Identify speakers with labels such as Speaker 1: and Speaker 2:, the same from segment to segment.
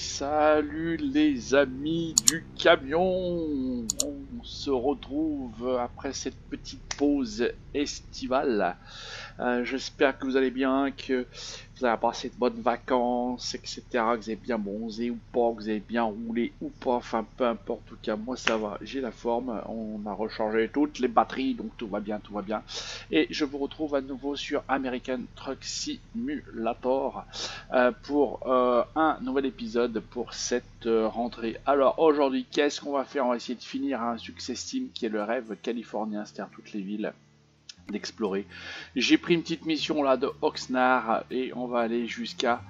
Speaker 1: Salut les amis du camion. On se retrouve après cette petite pause estivale. J'espère que vous allez bien, que vous avez passé de bonnes vacances, etc. Que vous avez bien bronzé ou pas, que vous avez bien roulé ou pas. Enfin, peu importe. En tout cas, moi ça va. J'ai la forme. On a rechargé toutes les batteries, donc tout va bien, tout va bien. Et je vous retrouve à nouveau sur American Truck Simulator pour un nouvel épisode pour cette rentrée. Alors aujourd'hui, qu'est-ce qu'on va faire? On va essayer de finir un Success Team qui est le rêve californien, c'est-à-dire toutes les villes d'explorer. J'ai pris une petite mission là de Oxnard et on va aller jusqu'à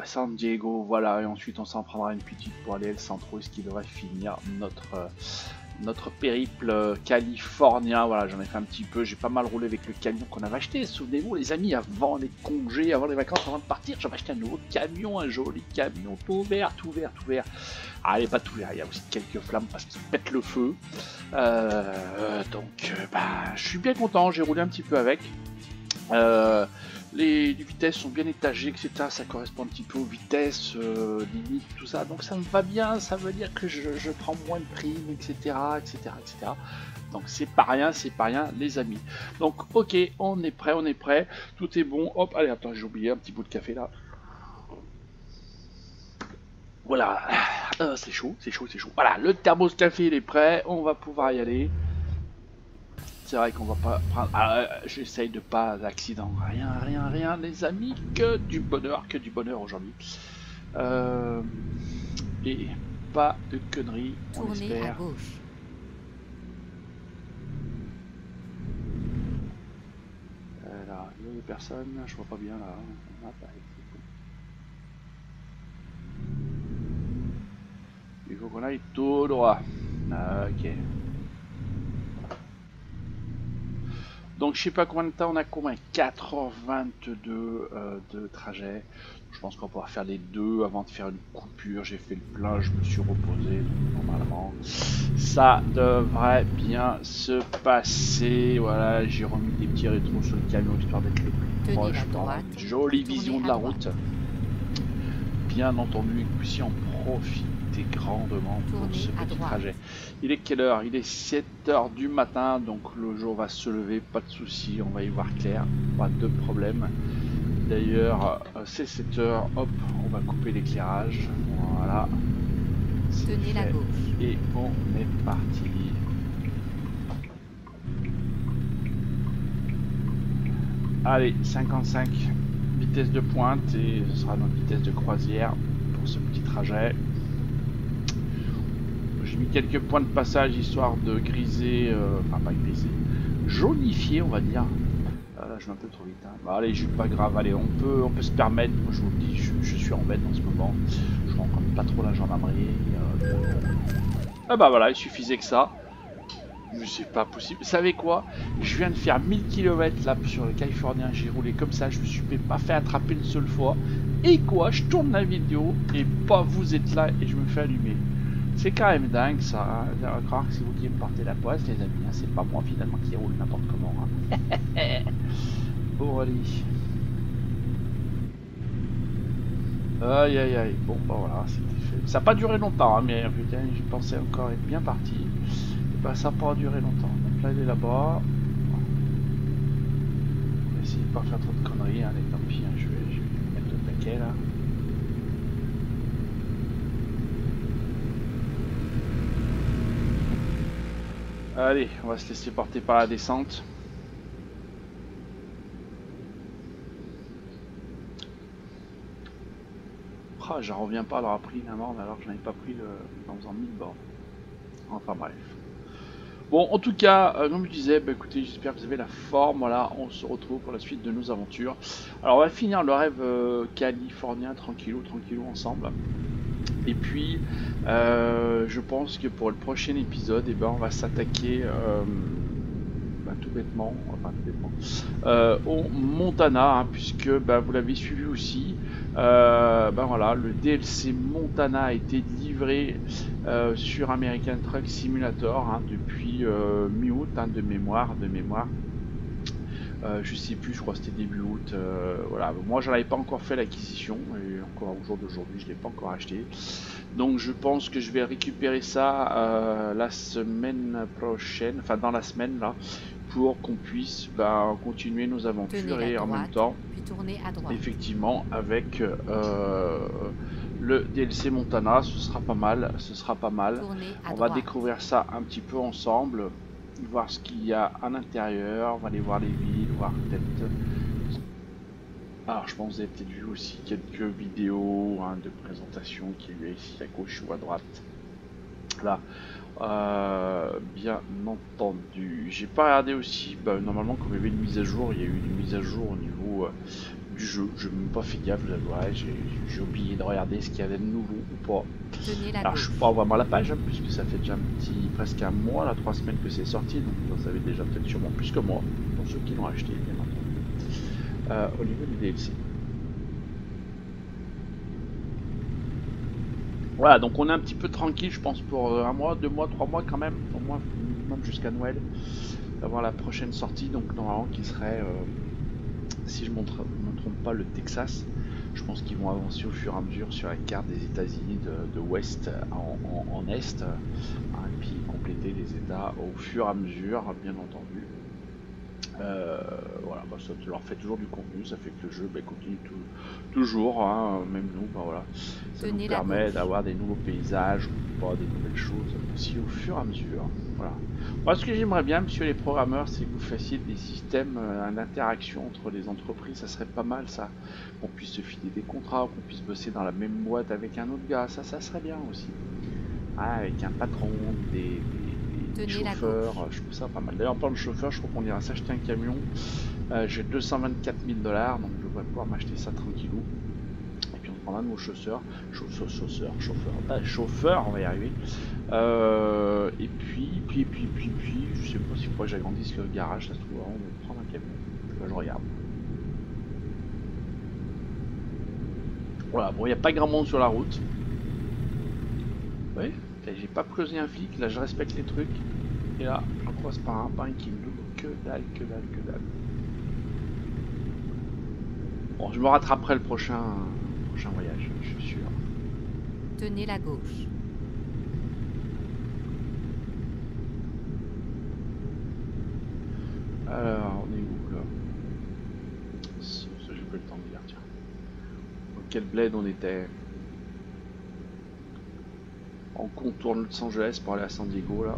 Speaker 1: San Diego, voilà, et ensuite on s'en prendra une petce pour aller à El Centro, ce qui devrait finir notre périple californien. Voilà, j'en ai fait un petit peu, j'ai pas mal roulé avec le camion qu'on avait acheté. Souvenez-vous les amis, avant les congés, avant les vacances, avant de partir, j'avais acheté un nouveau camion, un joli camion tout vert. Ah, il n'est pas tout vert, il y a aussi quelques flammes parce qu'il pète le feu. Donc, je suis bien content, j'ai roulé un petit peu avec. Les vitesses sont bien étagées, etc. Ça correspond un petit peu aux vitesses, limites, tout ça. Donc ça me va bien, ça veut dire que je prends moins de primes, etc. Donc c'est pas rien, les amis. Donc ok, on est prêt, tout est bon. Hop, allez, attends, j'ai oublié un petit bout de café là. Voilà, c'est chaud. Voilà, le thermos café il est prêt, on va pouvoir y aller. C'est vrai qu'on va pas prendre... j'essaye de pas d'accident. Rien, les amis. Que du bonheur aujourd'hui. Et pas de conneries, on
Speaker 2: Tournez
Speaker 1: espère.
Speaker 2: à gauche.
Speaker 1: Là, il y a des personnes, je vois pas bien là. Il faut qu'on aille tout droit. Ok. Donc je sais pas combien de temps on a, combien 4h22 de trajet. Je pense qu'on va pouvoir faire les deux avant de faire une coupure. J'ai fait le plein, je me suis reposé. Donc normalement ça devrait bien se passer. Voilà, j'ai remis des petits rétros sur le camion histoire d'être le plus proche. Une jolie vision de la route. Bien entendu, que vous puissiez en profiter grandement pour ce petit trajet. Il est quelle heure? Il est 7h du matin, donc le jour va se lever, pas de souci, on va y voir clair, pas de problème. D'ailleurs, c'est 7h, hop, on va couper l'éclairage, voilà.
Speaker 2: Tenez la gauche.
Speaker 1: Et on est parti. Allez, 55, vitesse de pointe, et ce sera notre vitesse de croisière pour ce petit trajet. J'ai mis quelques points de passage histoire de griser, enfin pas griser, jaunifier on va dire. Là je vais un peu trop vite. Hein. Bah, allez, pas grave, allez, on peut se permettre. Moi je vous le dis, je suis en bête en ce moment. Je rencontre pas trop la gendarmerie. Ah bah voilà, il suffisait que ça. Mais c'est pas possible. Vous savez quoi? Je viens de faire 1000 km là sur le Californien. J'ai roulé comme ça, je me suis pas fait attraper une seule fois. Et quoi? Je tourne la vidéo et pas vous êtes là et je me fais allumer. C'est quand même dingue ça, hein. Vous allez croire que c'est vous qui me portez la poisse les amis, hein. C'est pas moi finalement qui roule n'importe comment. Hein. Bon allez. Aïe, bon bah voilà, c'était fait. Ça n'a pas duré longtemps, hein, mais putain, j'y pensais encore être bien parti. Et bah ça n'a pas duré longtemps. Donc là il est là-bas. On va essayer de pas faire trop de conneries, allez tant pis, hein. Je vais mettre le paquet là. Allez, on va se laisser porter par la descente. Oh, j'en reviens pas à avoir pris la morne alors que je n'avais pas pris en faisant 1000 bornes. Enfin bref. Bon, en tout cas, comme je disais, bah, écoutez, j'espère que vous avez la forme. Voilà, on se retrouve pour la suite de nos aventures. Alors, on va finir le rêve californien tranquillou ensemble. Et puis, je pense que pour le prochain épisode, eh ben, on va s'attaquer tout bêtement, au Montana, hein, puisque vous l'avez suivi aussi. Voilà, le DLC Montana a été livré sur American Truck Simulator hein, depuis mi-août, hein, de mémoire. Je sais plus, je crois que c'était début août. Voilà, moi j'en avais pas encore fait l'acquisition et encore au jour d'aujourd'hui je l'ai pas encore acheté. Donc je pense que je vais récupérer ça la semaine prochaine, enfin dans la semaine là, pour qu'on puisse continuer nos aventures et en même temps,
Speaker 2: puis tournez à droite.
Speaker 1: effectivement, avec le DLC Montana, ce sera pas mal, ce sera pas mal.
Speaker 2: Tournez à
Speaker 1: On va
Speaker 2: droite.
Speaker 1: découvrir ça un petit peu ensemble, voir ce qu'il y a à l'intérieur, on va aller voir les villes, voir peut-être... Alors je pense que vous avez peut-être vu aussi quelques vidéos de présentation qui est ici à gauche ou à droite. Là, bien entendu. J'ai pas regardé aussi, normalement comme il y avait une mise à jour, il y a eu une mise à jour au niveau du jeu. Je n'ai même pas fait gaffe, j'ai oublié de regarder ce qu'il y avait de nouveau ou pas.
Speaker 2: Tenez la
Speaker 1: Alors
Speaker 2: gauche.
Speaker 1: je suis pas vraiment à la page, puisque ça fait déjà presque un mois, là, 3 semaines que c'est sorti, donc vous en savez déjà peut-être sûrement plus que moi, pour ceux qui l'ont acheté, bien entendu. Au niveau du DLC. Voilà, donc on est un petit peu tranquille, je pense, pour un mois, 2 mois, 3 mois quand même, au moins minimum jusqu'à Noël, d'avoir la prochaine sortie, donc normalement qui serait, si je ne me trompe pas, le Texas. Je pense qu'ils vont avancer au fur et à mesure sur la carte des États-Unis de ouest en est, et puis compléter les États au fur et à mesure, bien entendu. Voilà, ça leur fait toujours du contenu, ça fait que le jeu continue toujours, même nous, voilà. Ça nous permet d'avoir des nouveaux paysages, pas des nouvelles choses aussi au fur et à mesure. Voilà. Moi, ce que j'aimerais bien, monsieur les programmeurs, c'est que vous fassiez des systèmes d'interaction entre les entreprises, ça serait pas mal ça. Qu'on puisse se filer des contrats, qu'on puisse bosser dans la même boîte avec un autre gars, ça serait bien aussi. Avec un patron, des chauffeurs, je trouve ça pas mal. D'ailleurs, en parlant de chauffeur, je crois qu'on ira s'acheter un camion. J'ai 224 000 $, donc je devrais pouvoir m'acheter ça tranquillou. Et puis on prendra nos chauffeurs, chauffeur, on va y arriver. Et puis, je sais pas s'il faudrait que j'agrandisse le garage, ça se trouve, on va prendre un camion. Là, je regarde. Voilà, bon, il n'y a pas grand monde sur la route. Oui, j'ai pas creusé un flic, là je respecte les trucs. Et là, j'en croise pas un qui me double. Que dalle. Bon, je me rattraperai le prochain voyage, je suis sûr.
Speaker 2: Tenez la gauche.
Speaker 1: Alors, on est où là? Ça, j'ai pas le temps de dire, tiens. Dans quel bled on était? On contourne Los Angeles pour aller à San Diego là.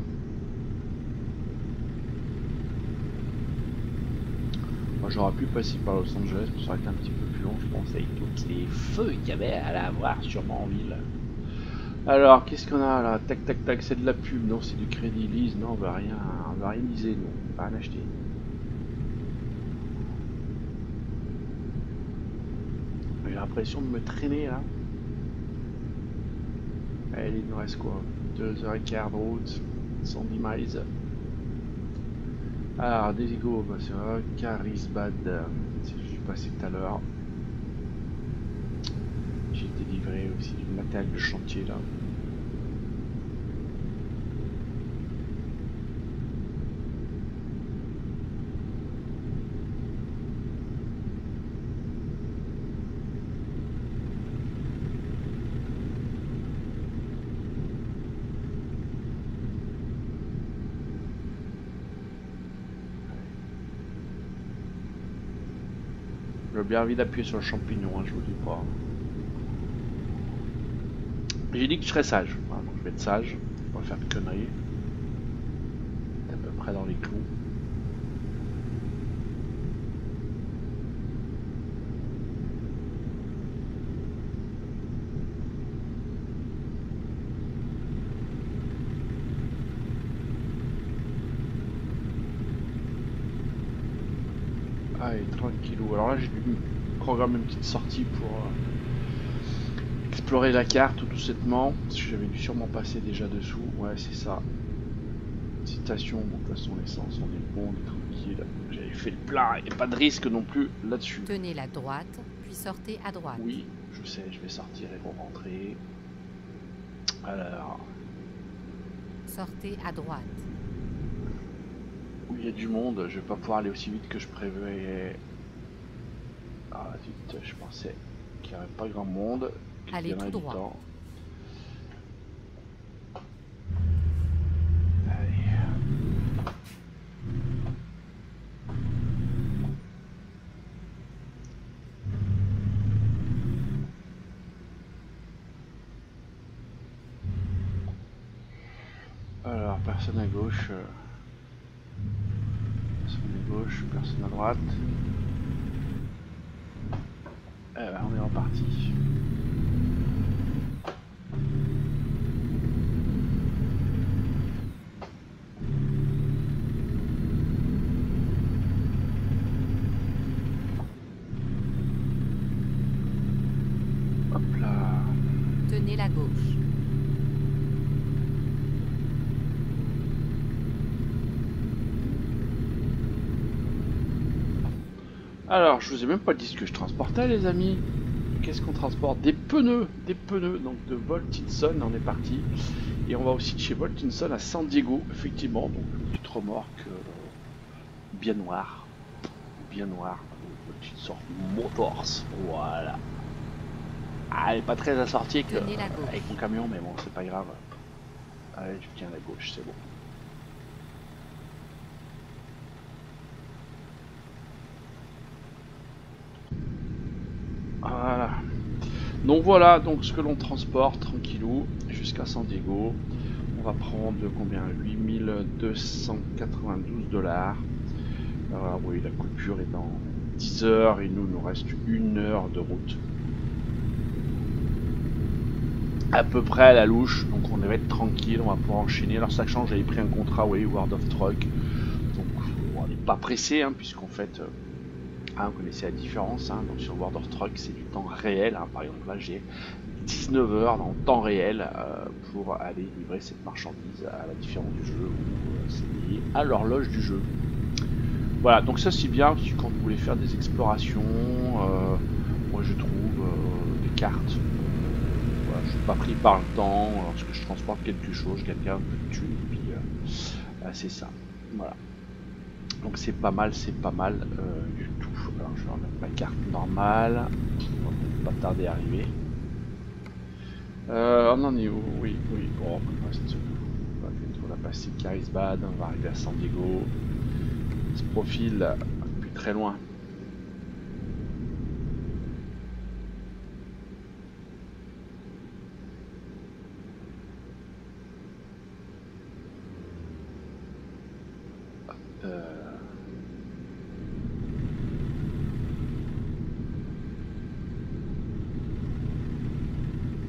Speaker 1: Moi j'aurais pu passer par Los Angeles, mais ça aurait été un petit peu plus long, je pense, avec tous les feux qu'il y avait à la voir sûrement en ville. Alors, qu'est-ce qu'on a là? Tac, c'est de la pub, non, c'est du crédit lise, non, on va rien liser, nous, on va rien acheter. J'ai l'impression de me traîner là. Allez, il nous reste quoi? 2h15 de route, 110 miles. Alors, Desigo, c'est vrai, Carisbad, je suis passé tout à l'heure. J'ai délivré aussi du matériel de chantier là. J'ai bien envie d'appuyer sur le champignon, je vous dis pas. J'ai dit que je serais sage, voilà, donc je vais être sage, je vais pas faire de conneries. C'est à peu près dans les clous. Allez, tranquillou. Alors là, j'ai dû programmer une petite sortie pour explorer la carte tout doucement. Parce que j'avais dû sûrement passer déjà dessous. Ouais, c'est ça. Citation, bon, de toute façon, l'essence, on est bon, on est tranquille. J'avais fait le plein, et pas de risque non plus là-dessus.
Speaker 2: Tenez la droite, puis sortez à droite.
Speaker 1: Oui, je sais, je vais sortir et rentrer. Alors.
Speaker 2: Sortez à droite.
Speaker 1: Oui, il y a du monde, je vais pas pouvoir aller aussi vite que je prévoyais. Ah vite, je pensais qu'il n'y aurait pas grand monde, qu'il
Speaker 2: Allez
Speaker 1: y en aurait
Speaker 2: tout
Speaker 1: du
Speaker 2: droit.
Speaker 1: temps. Allez. Alors, personne à gauche. Personne à gauche, personne à droite. Eh ben, on est reparti. Hop là.
Speaker 2: Tenez la gauche.
Speaker 1: Alors, je vous ai même pas dit ce que je transportais, les amis. Qu'est-ce qu'on transporte? Des pneus, donc de Voltinson, on est parti. Et on va aussi de chez Voltinson à San Diego, effectivement, donc une petite remorque bien noire, Voltinson Motors, voilà. Ah, elle est pas très assortie avec mon camion, mais bon, c'est pas grave. Allez, je tiens à la gauche, c'est bon. Voilà. Donc voilà, donc ce que l'on transporte tranquillou jusqu'à San Diego. On va prendre combien? 8292 $. Oui, la coupure est dans 10 heures et nous reste 1 heure de route. À peu près à la louche, donc on va être tranquille, on va pouvoir enchaîner. Alors sachant que j'avais pris un contrat, oui, World of Truck, donc on n'est pas pressé, hein, puisqu'en fait, vous connaissez la différence, hein, donc sur World of Truck c'est du temps réel, hein. Par exemple là j'ai 19 heures en temps réel pour aller livrer cette marchandise, à la différence du jeu où c'est lié à l'horloge du jeu. Voilà, donc ça c'est bien, parce que quand vous voulez faire des explorations, moi je trouve des cartes. Voilà, je suis pas pris par le temps, lorsque je transporte quelque chose, je gagne un peu de thunes, et puis c'est ça. Voilà. Donc c'est pas mal du tout. Alors je vais remettre ma carte normale, on va pas tarder à arriver. On en est où? Oui, bon, il reste. On a passé Carlsbad, on va arriver à San Diego. Ce profil depuis très loin.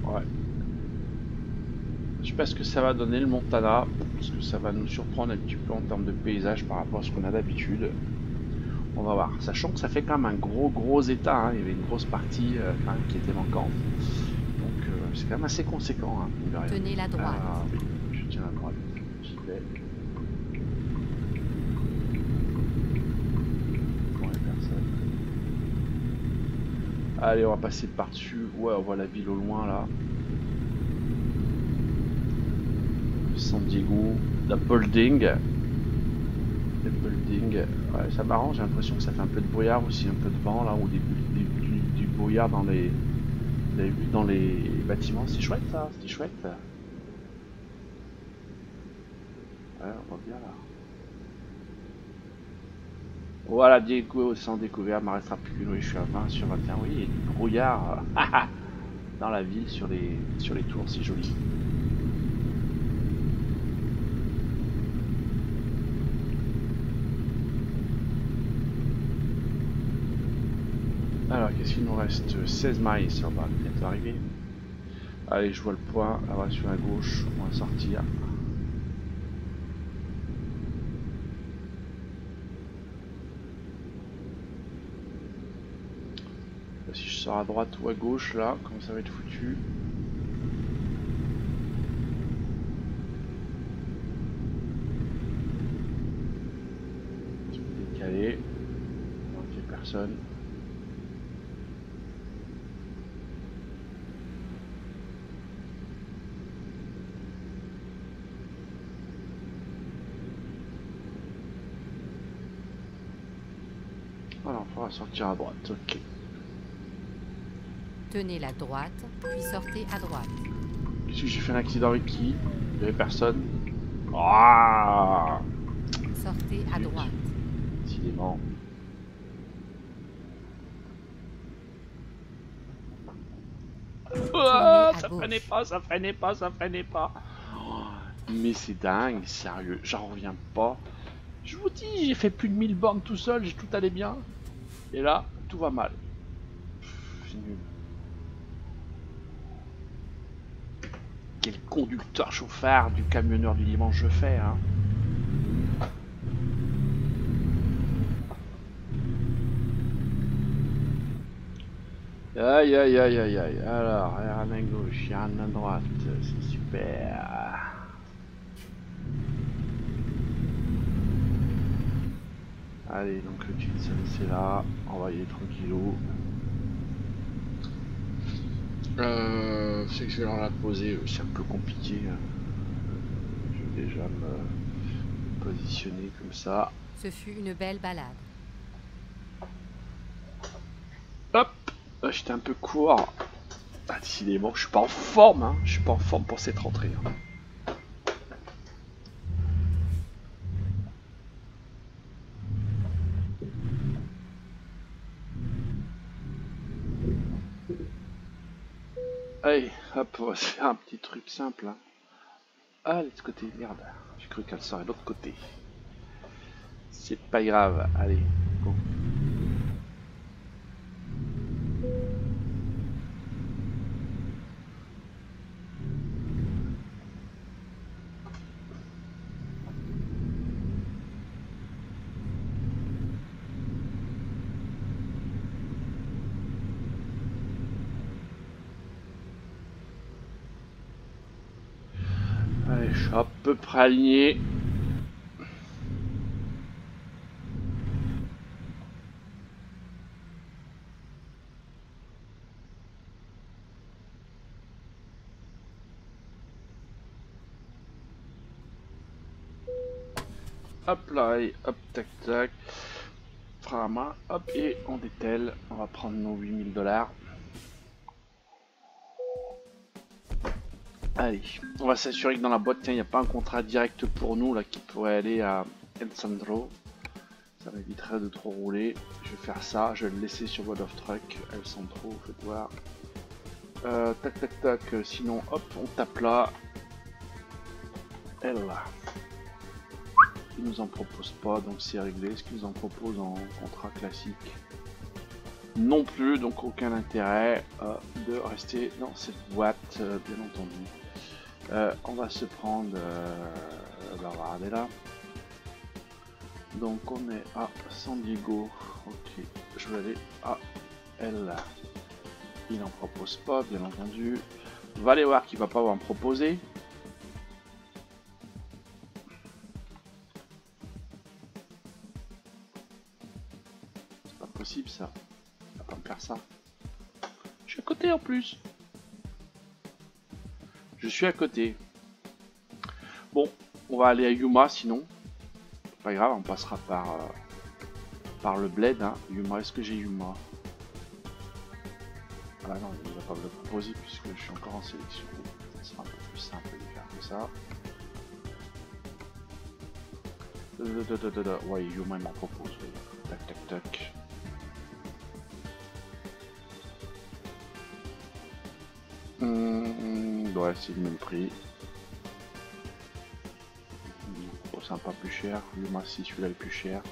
Speaker 1: Ouais. Je sais pas ce que ça va donner le Montana, parce que ça va nous surprendre un petit peu en termes de paysage par rapport à ce qu'on a d'habitude. On va voir, sachant que ça fait quand même un gros état, hein. Il y avait une grosse partie quand même qui était manquante. Donc c'est quand même assez conséquent, hein, mine de rien.
Speaker 2: Tenez la droite.
Speaker 1: Oui, je tiens la droite. J'y vais. Bon, il y a personne. Allez, on va passer par-dessus. Ouais, on voit la ville au loin là. San Diego, la building. Ouais, ça m'arrange, j'ai l'impression que ça fait un peu de brouillard aussi, un peu de vent là, ou du brouillard dans les bâtiments. C'est chouette ça, c'était chouette. Ouais, on voit bien là. Voilà, Diego sans découvert, il m'en restera plus qu'une, oui, je suis à 20 sur 21, oui, et du brouillard dans la ville sur les tours, c'est joli. Alors, qu'est-ce qu'il nous reste? 16 miles, on va bientôt arriver. Allez, je vois le point, là-bas sur la gauche, on va sortir. Si je sors à droite ou à gauche, là, comme ça va être foutu. Je vais décaler. Donc, il n'y a personne. Alors, on va sortir à droite, ok.
Speaker 2: Tenez la droite, puis sortez à droite.
Speaker 1: Qu'est-ce que j'ai fait un accident avec qui? Il n'y avait personne. Ah,
Speaker 2: Sortez à droite.
Speaker 1: décidément. Ah,
Speaker 2: à
Speaker 1: ça
Speaker 2: gauche.
Speaker 1: freinait pas, ça freinait pas, ça freinait pas. Oh, mais c'est dingue, sérieux, j'en reviens pas. Je vous dis, j'ai fait plus de 1000 bornes tout seul, tout allait bien. Et là, tout va mal. C'est nul. Quel conducteur chauffard du camionneur du dimanche je fais, hein. Aïe aïe aïe aïe aïe. Alors, il y a un à gauche, il y a un à droite, c'est super. Allez, donc le tuile, ça c'est là. On va y aller tranquillou. C'est que je vais la poser, c'est un peu compliqué. Je vais déjà me positionner comme ça.
Speaker 2: Ce fut une belle balade.
Speaker 1: Hop, j'étais un peu court. Ah, décidément, je suis pas en forme, hein. Je suis pas en forme pour cette rentrée. Hein. Allez, hop, on va se faire un petit truc simple. Hein. Ah, de ce côté, merde. J'ai cru qu'elle serait de l'autre côté. C'est pas grave, allez, go. Allez, je suis à peu près aligné. Hop là, et hop, tac, tac. Frein à main, hop, et on dételle. On va prendre nos 8000 $. Allez, on va s'assurer que dans la boîte, tiens, il n'y a pas un contrat direct pour nous là qui pourrait aller à El Sandro. Ça m'éviterait de trop rouler. Je vais faire ça, je vais le laisser sur World of Truck. El Sandro, faites voir. Tac, tac, tac. Sinon, hop, on tape là. Elle là. Il nous en propose pas, donc c'est réglé. Ce qu'il nous en propose en contrat classique non plus, donc aucun intérêt de rester dans cette boîte, bien entendu. On va se prendre la Barbadella. Donc on est à San Diego. Ok, je vais aller à elle. Il n'en propose pas, bien entendu. Va aller voir qu'il va pas en proposer. C'est pas possible ça. Il va pas me faire ça. Je suis à côté en plus. Je suis à côté. Bon, on va aller à Yuma sinon. Pas grave, on passera par le bled. Hein. Yuma, est-ce que j'ai Yuma? Ah non, il ne va pas me le proposer puisque je suis encore en sélection. Ça sera un peu plus simple de faire comme ça. Ouais, Yuma il m'en propose. Oui. Tac, tac, tac. Ouais, c'est le même prix. C'est un pas plus cher. Yuma, si celui-là est plus cher.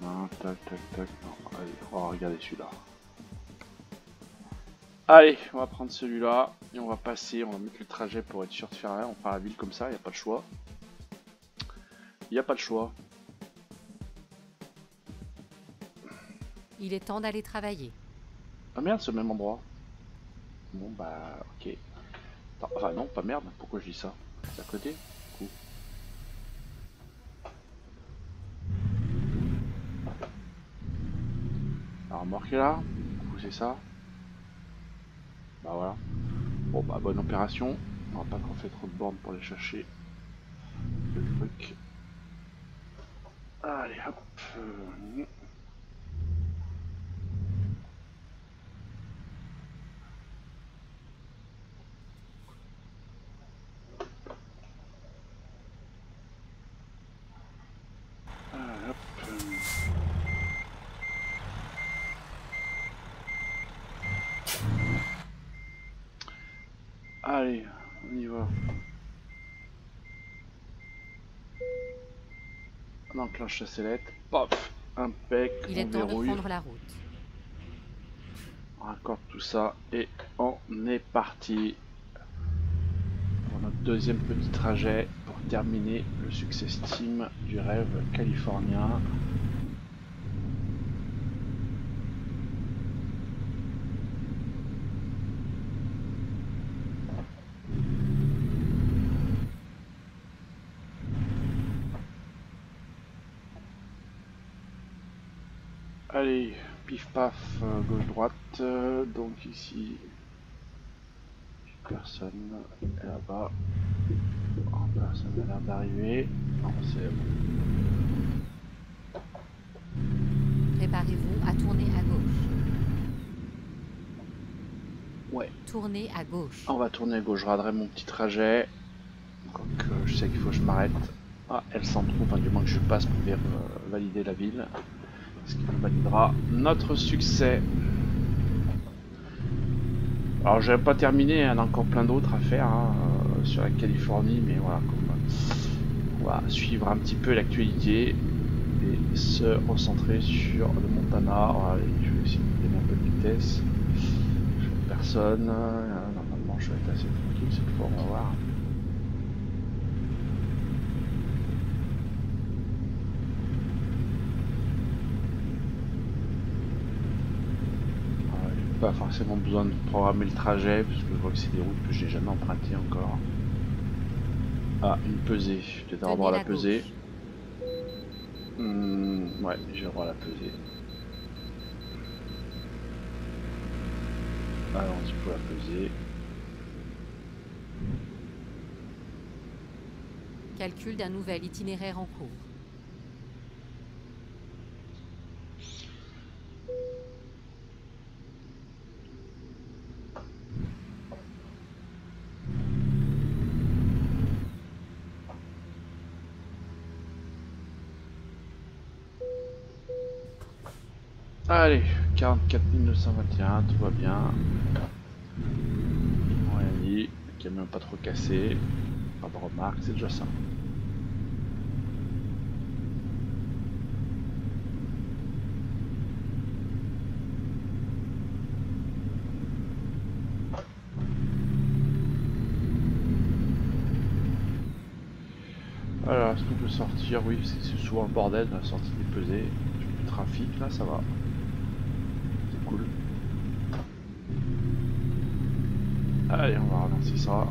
Speaker 1: Tac, tac, tac. Non, allez, on va regarder celui-là. Allez, on va prendre celui-là et on va passer, on va mettre le trajet pour être sûr de faire rien. On fera la ville comme ça, il n'y a pas de choix. Il n'y a pas de choix.
Speaker 2: Il est temps d'aller travailler.
Speaker 1: Ah merde, c'est le même endroit. Bon bah, ok. Attends, enfin non, pas merde, pourquoi je dis ça? C'est à côté? Cool. Alors, remorquez là, c'est ça. Bah voilà. Bon bah bonne opération. On va pas trop faire trop de bornes pour les chercher. le truc. Allez, hop. Hop. Allez, on y va. On enclenche la sellette. Paf, impec,
Speaker 2: Il
Speaker 1: on
Speaker 2: est temps de
Speaker 1: verrouille.
Speaker 2: prendre la route.
Speaker 1: On raccorde tout ça et on est parti pour notre deuxième petit trajet pour terminer le success team du rêve californien. Allez, pif paf, gauche-droite, donc ici, personne, et là-bas, personne n'a l'air d'arriver, non c'est bon.
Speaker 2: Préparez-vous à tourner à gauche.
Speaker 1: Ouais,
Speaker 2: Tournez à gauche.
Speaker 1: on va tourner à gauche, je raderai mon petit trajet, donc je sais qu'il faut que je m'arrête. Ah, elle s'en trouve, enfin, du moins que je passe pour valider la ville, ce qui validera notre succès. Alors j'avais pas terminé, il y en a encore plein d'autres à faire hein, sur la Californie, mais voilà, on va suivre un petit peu l'actualité et se recentrer sur le Montana. Allez, je vais essayer de donner un peu de vitesse. Je fais personne, normalement je vais être assez tranquille cette fois, on va voir. Pas forcément besoin de programmer le trajet parce que je vois que c'est des routes que j'ai jamais empruntées encore. Ah, une pesée, je vais avoir droit à la pesée. Ouais, j'ai le droit à la pesée. Allons-y pour la pesée.
Speaker 2: Calcul d'un nouvel itinéraire en cours.
Speaker 1: Allez, 44 921, tout va bien. Rien dit, le camion pas trop cassé, pas de remarques, c'est déjà ça. Alors, est-ce qu'on peut sortir? Oui, c'est souvent le bordel dans la sortie des pesées. Le trafic, là, ça va. C'est cool. Allez, on va ralentir ça.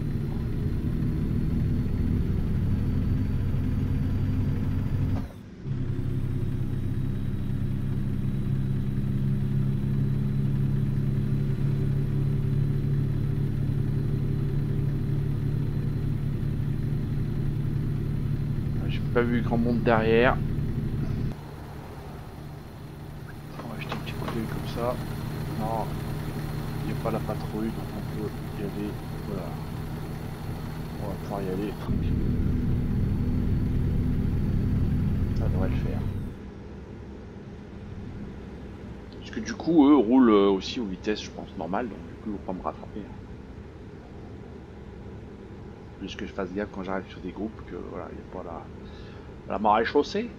Speaker 1: J'ai pas vu grand monde derrière. On va jeter un petit coup d'œil comme ça. Non, il n'y a pas la patrouille, donc on peut y aller. Voilà. On va pouvoir y aller tranquille. Ça devrait le faire. Parce que du coup, eux roulent aussi aux vitesses, je pense, normales, donc du coup, ils vont pas me rattraper. Juste que je fasse gaffe quand j'arrive sur des groupes, que voilà, il n'y a pas la marée chaussée.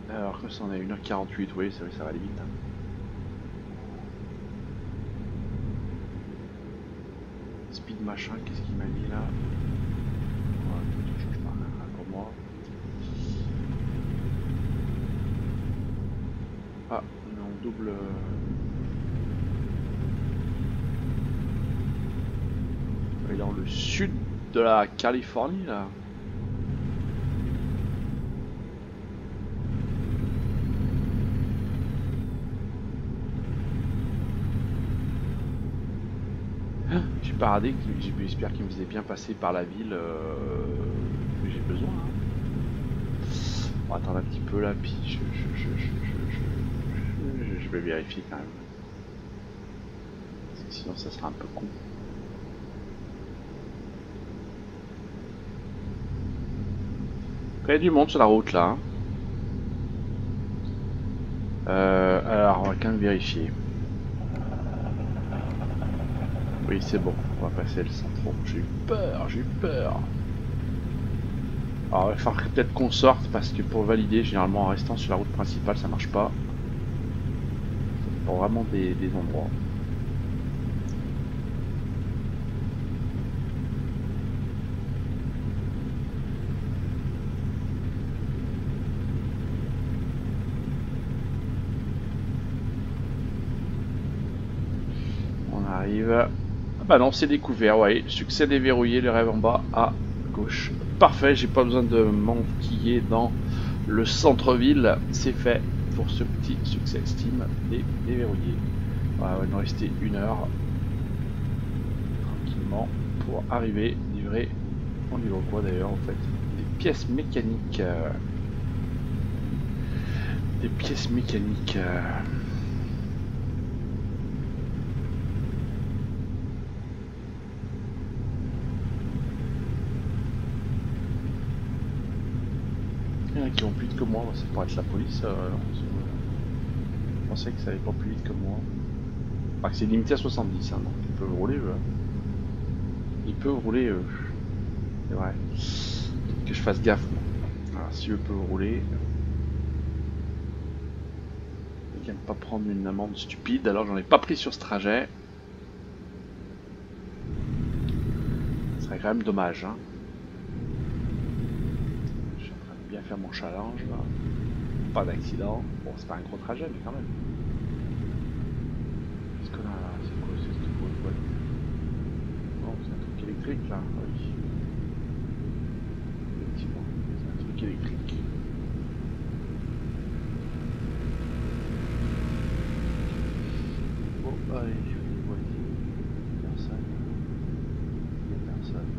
Speaker 1: Alors que ça en est 1h48, oui, ça va aller vite. Hein. Speed machin, qu'est-ce qu'il m'a dit là? Voilà, je change pas rien pour moi. Ah, on est en double. On est dans le sud de la Californie là. J'ai paradé, j'espère qu'il me faisait bien passer par la ville que j'ai besoin. Hein. On va attendre un petit peu là, puis je vais vérifier quand même. Parce que sinon ça sera un peu con. Il y a du monde sur la route là. Hein. Alors on va quand même vérifier. Oui c'est bon, on va passer le centre. J'ai eu peur, j'ai eu peur. Alors il va falloir peut-être qu'on sorte parce que pour valider généralement en restant sur la route principale ça marche pas. Ça dépend vraiment des endroits. On arrive. Ah bah non c'est découvert, ouais. Succès déverrouillé, le rêve en bas à gauche. Parfait, j'ai pas besoin de m'enquiller dans le centre-ville, c'est fait pour ce petit succès Steam déverrouillé. Voilà, il va nous rester 1 heure tranquillement pour arriver livrer. On livre quoi d'ailleurs en fait? Des pièces mécaniques. Des pièces mécaniques. Il y en a qui vont plus vite que moi, ça pourrait être la police. Je pensais que ça allait pas plus vite que moi. Enfin, c'est limité à 70, hein, donc ils peuvent rouler. Ils peuvent rouler. C'est vrai. Peut-être que je fasse gaffe. Moi. Alors, si eux peuvent rouler. Ils n'aiment pas prendre une amende stupide, alors j'en ai pas pris sur ce trajet. Ce serait quand même dommage. Hein. Bien faire mon challenge là. Pas d'accident. Bon c'est pas un gros trajet mais quand même. Qu'est-ce qu'on a là? C'est quoi cette boîte? Non c'est un truc électrique là. Oui. Effectivement, c'est un truc électrique. Bon allez, je vais les voir ici. Personne. Il n'y a personne.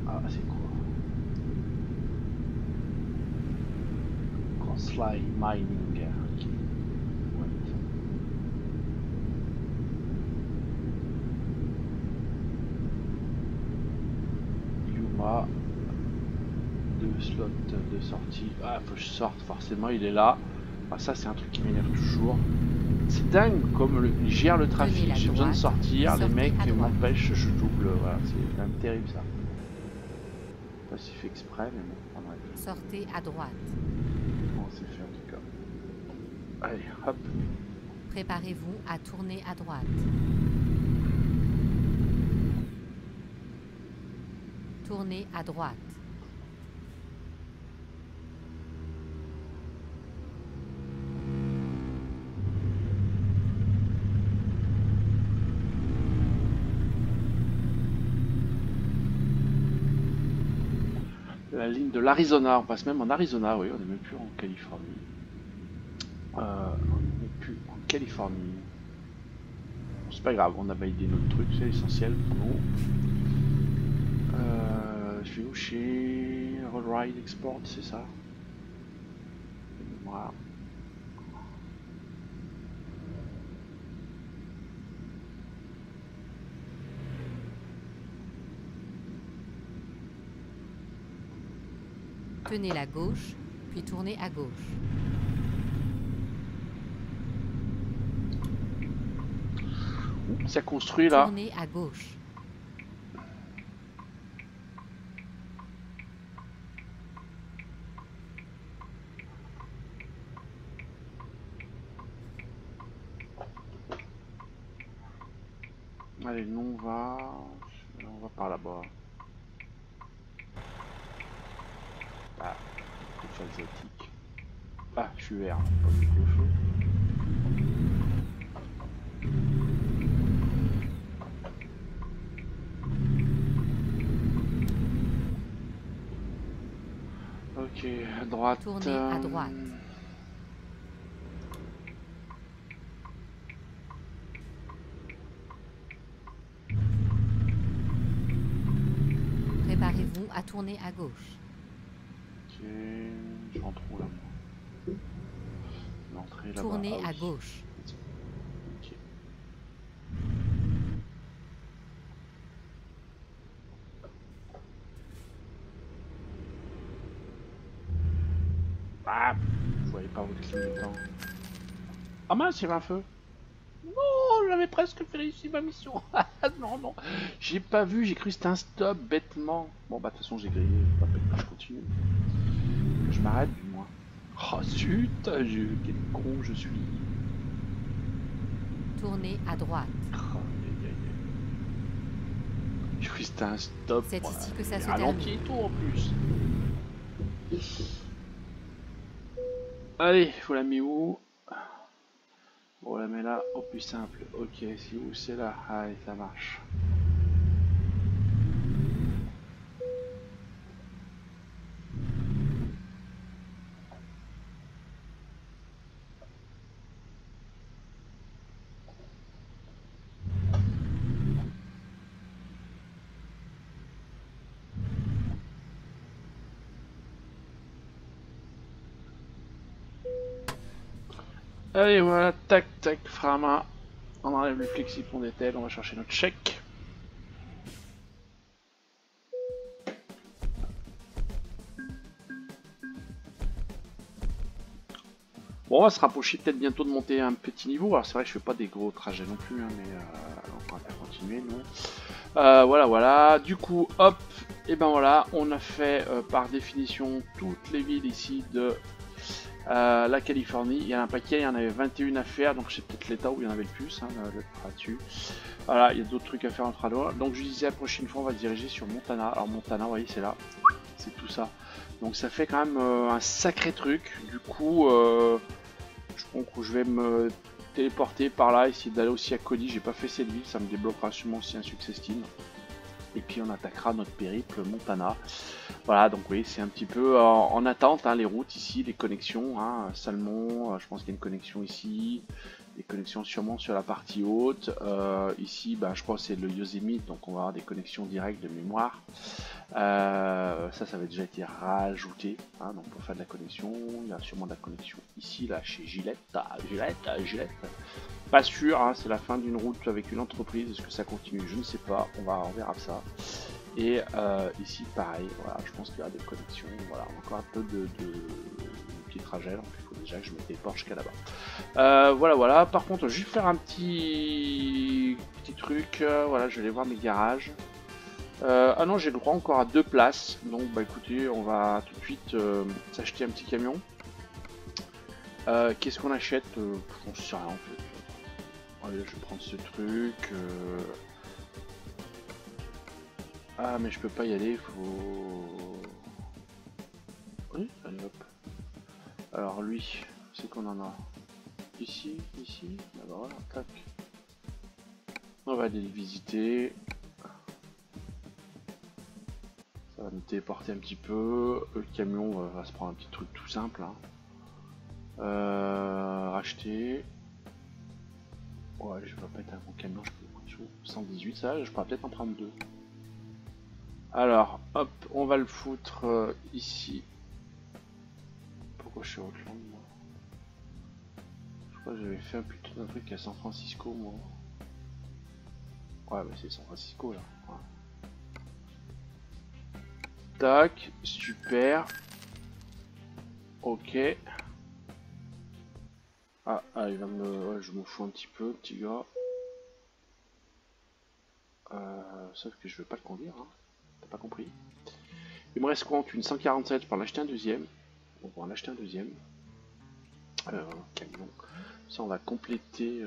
Speaker 1: Ah, c'est quoi? Crossline Mining. Okay. Yuma. 2 slots de sortie. Ah, faut que je sorte, forcément, il est là. Ah, ça, c'est un truc qui m'énerve toujours. C'est dingue comme il gère le trafic, j'ai besoin de sortir, les mecs m'empêchent, je double, voilà, c'est quand même terrible ça. Je sais pas si fait exprès, mais bon, on arrête.
Speaker 2: Sortez à droite.
Speaker 1: Bon, c'est fait en tout cas. Allez, hop.
Speaker 2: Préparez-vous à tourner à droite. Tournez à droite.
Speaker 1: La ligne de l'Arizona, on passe même en Arizona, oui, on n'est même plus en Californie. On n'est plus en Californie. Bon, c'est pas grave, on a validé notre truc, c'est essentiel pour nous. Je vais où chez Rollride Export, c'est ça? Voilà.
Speaker 2: Tenez la gauche, puis tournez à gauche.
Speaker 1: Ça construit là.
Speaker 2: Tournez à gauche.
Speaker 1: Allez, nous on va par là-bas. Ah, couche asiatique. Ah, je suis vert, pas quelque chose. Ok, à droite.
Speaker 2: Tournez à droite. Préparez-vous à tourner à gauche.
Speaker 1: Ok, je rentre où là moi? L'entrée là-bas.
Speaker 2: Tournez
Speaker 1: Ah,
Speaker 2: à
Speaker 1: oui.
Speaker 2: gauche.
Speaker 1: Ok. Ah, vous voyez pas votre clignotant. Ah mince, il y avait un feu. Non, j'avais presque réussi ma mission. Non, non, j'ai pas vu, j'ai cru que c'était un stop bêtement. Bon bah de toute façon j'ai grillé, pas peine que je continue. Je m'arrête du moins. Oh zut, quel con je suis.
Speaker 2: Tournez à droite.
Speaker 1: Oh, aïe, aïe, aïe. J'ai cru que c'était un stop.
Speaker 2: C'est
Speaker 1: Moi.
Speaker 2: ici que ça se
Speaker 1: Ralenti et
Speaker 2: termine.
Speaker 1: tout en plus. Allez, faut la mettre où? On la met là, au plus simple. Ok, c'est où? C'est là. Allez, ça marche. Allez, voilà, tac, tac, frama. On enlève le flexipon des tels, on va chercher notre chèque. Bon, on va se rapprocher peut-être bientôt de monter un petit niveau. Alors c'est vrai que je fais pas des gros trajets non plus, hein, mais on va faire continuer, nous. Voilà, voilà. Du coup, hop, et ben voilà, on a fait par définition toutes les villes ici de la Californie. Il y en a un paquet, il y en avait 21 à faire, donc c'est peut-être l'état où il y en avait le plus, hein, là-dessus. Voilà, il y a d'autres trucs à faire entre radeaux. Donc je disais, la prochaine fois, on va se diriger sur Montana. Alors Montana, vous voyez, c'est là, c'est tout ça. Donc ça fait quand même un sacré truc. Du coup, je pense que je vais me téléporter par là, essayer d'aller aussi à Cody. J'ai pas fait cette ville, ça me débloquera sûrement aussi un success team. Et puis on attaquera notre périple Montana. Voilà, donc oui, c'est un petit peu en attente, hein, les routes ici, les connexions, hein, Salmon, je pense qu'il y a une connexion ici, des connexions sûrement sur la partie haute. Ici, bah, je crois que c'est le Yosemite, donc on va avoir des connexions directes de mémoire. Ça avait déjà été rajouté, hein, donc pour faire de la connexion. Il y a sûrement de la connexion ici, là, chez Gillette. Gillette. Pas sûr, hein, c'est la fin d'une route avec une entreprise. Est-ce que ça continue? Je ne sais pas. On verra ça. Et ici, pareil. Voilà, je pense qu'il y aura des connexions. Voilà, encore un peu de petits trajets. Donc il faut déjà que je me téléporte jusqu'à là-bas. Voilà. Par contre, je vais faire un petit truc. Voilà, je vais aller voir mes garages. Ah non, j'ai le droit encore à 2 places. Donc, bah écoutez, on va tout de suite s'acheter un petit camion. Qu'est-ce qu'on achète? On ne sait rien en fait. Allez, je vais prendre ce truc. Ah, mais je peux pas y aller, faut. Oui, allez hop. Alors, lui, c'est qu'on en a ici. Alors voilà, tac. On va aller les visiter. Ça va nous téléporter un petit peu. Le camion va se prendre un petit truc tout simple. Hein. Acheter. Ouais, je vais pas être un bon camion, je peux prendre 118, ça, je pourrais peut-être en prendre 2. Alors, hop, on va le foutre ici. Pourquoi je suis Outland, moi? Je crois que j'avais fait un putain d'un truc à San Francisco, moi. Ouais, bah c'est San Francisco, là. Ouais. Tac, super. Ok. Ah, il va me... Ouais, je m'en fous un petit peu, petit gars. Sauf que je veux pas le conduire, hein. T'as pas compris. Il me reste quoi? Une 147, je peux en acheter un deuxième. On va en acheter un deuxième. Camion. Ça, on va compléter...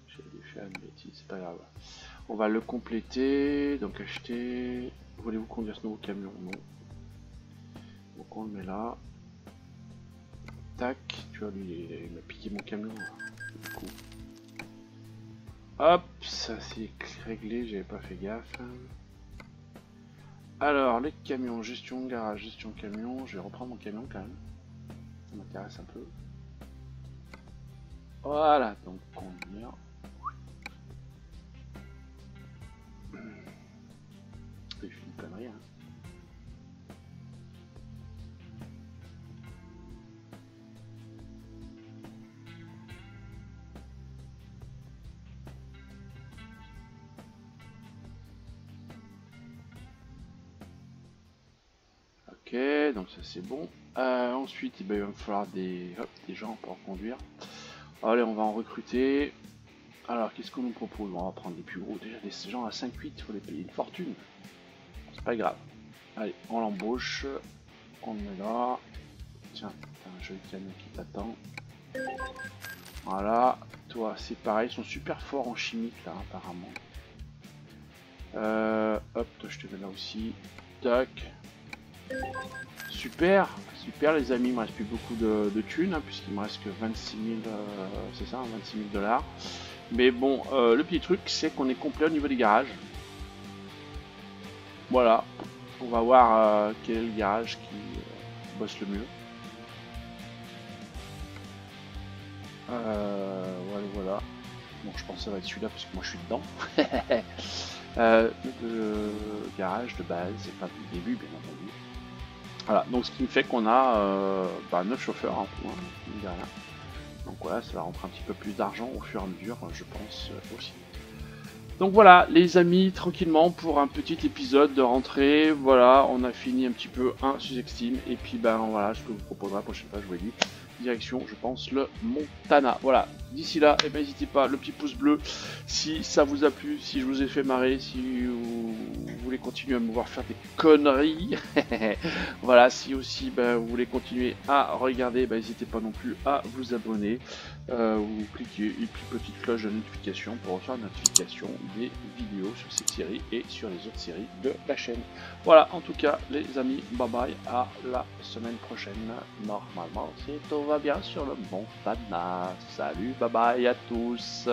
Speaker 1: J'ai fait une bêtise, c'est pas grave. On va le compléter, donc acheter... Voulez-vous conduire ce nouveau camion? Non. Donc on le met là. Tac, tu vois, lui, il m'a piqué mon camion. Du coup. Hop, ça c'est réglé, j'avais pas fait gaffe. Alors, les camions, gestion garage, gestion camion. Je vais reprendre mon camion quand même. Ça m'intéresse un peu. Voilà, donc conduire. J'ai fait une connerie, hein. Ok, donc ça c'est bon. Ensuite, eh ben, il va me falloir des gens pour conduire. Allez, on va en recruter. Alors, qu'est-ce qu'on nous propose? On va prendre des plus gros. Déjà, des gens à 5-8, il faut les payer une fortune. C'est pas grave. Allez, on l'embauche. On le met là. Tiens, t'as un joli camion qui t'attend. Voilà. Toi, c'est pareil. Ils sont super forts en chimique, là, apparemment. Hop, toi, je te mets là aussi. Tac. Super, super les amis, il me reste plus beaucoup de thunes, hein, puisqu'il me reste que 26 000, c'est ça, 26 000 $. Mais bon, le petit truc, c'est qu'on est complet au niveau des garages. Voilà, on va voir quel est le garage qui bosse le mieux. Voilà, voilà. Bon, je pense que ça va être celui-là, parce que moi je suis dedans. Le garage de base, c'est pas du début, bien entendu. Voilà, donc ce qui me fait qu'on a 9 chauffeurs en tout, hein, derrière. Donc voilà, ça va rentrer un petit peu plus d'argent au fur et à mesure, je pense aussi. Donc voilà, les amis, tranquillement pour un petit épisode de rentrée. Voilà, on a fini un petit peu un Sussex Team. Et puis ben voilà, ce que je vous proposerai la prochaine fois, je vous l'ai dit. Direction, je pense, le Montana. Voilà, d'ici là, eh ben, n'hésitez pas, le petit pouce bleu si ça vous a plu, si je vous ai fait marrer, si vous voulez continuer à me voir faire des conneries. Voilà, si aussi ben, vous voulez continuer à regarder, ben, n'hésitez pas non plus à vous abonner. Vous cliquez une petite cloche de notification pour recevoir une notification des vidéos sur cette série et sur les autres séries de la chaîne. Voilà, en tout cas, les amis, bye bye, à la semaine prochaine. Normalement, si tout va bien sur le Montana. Salut, bye bye à tous.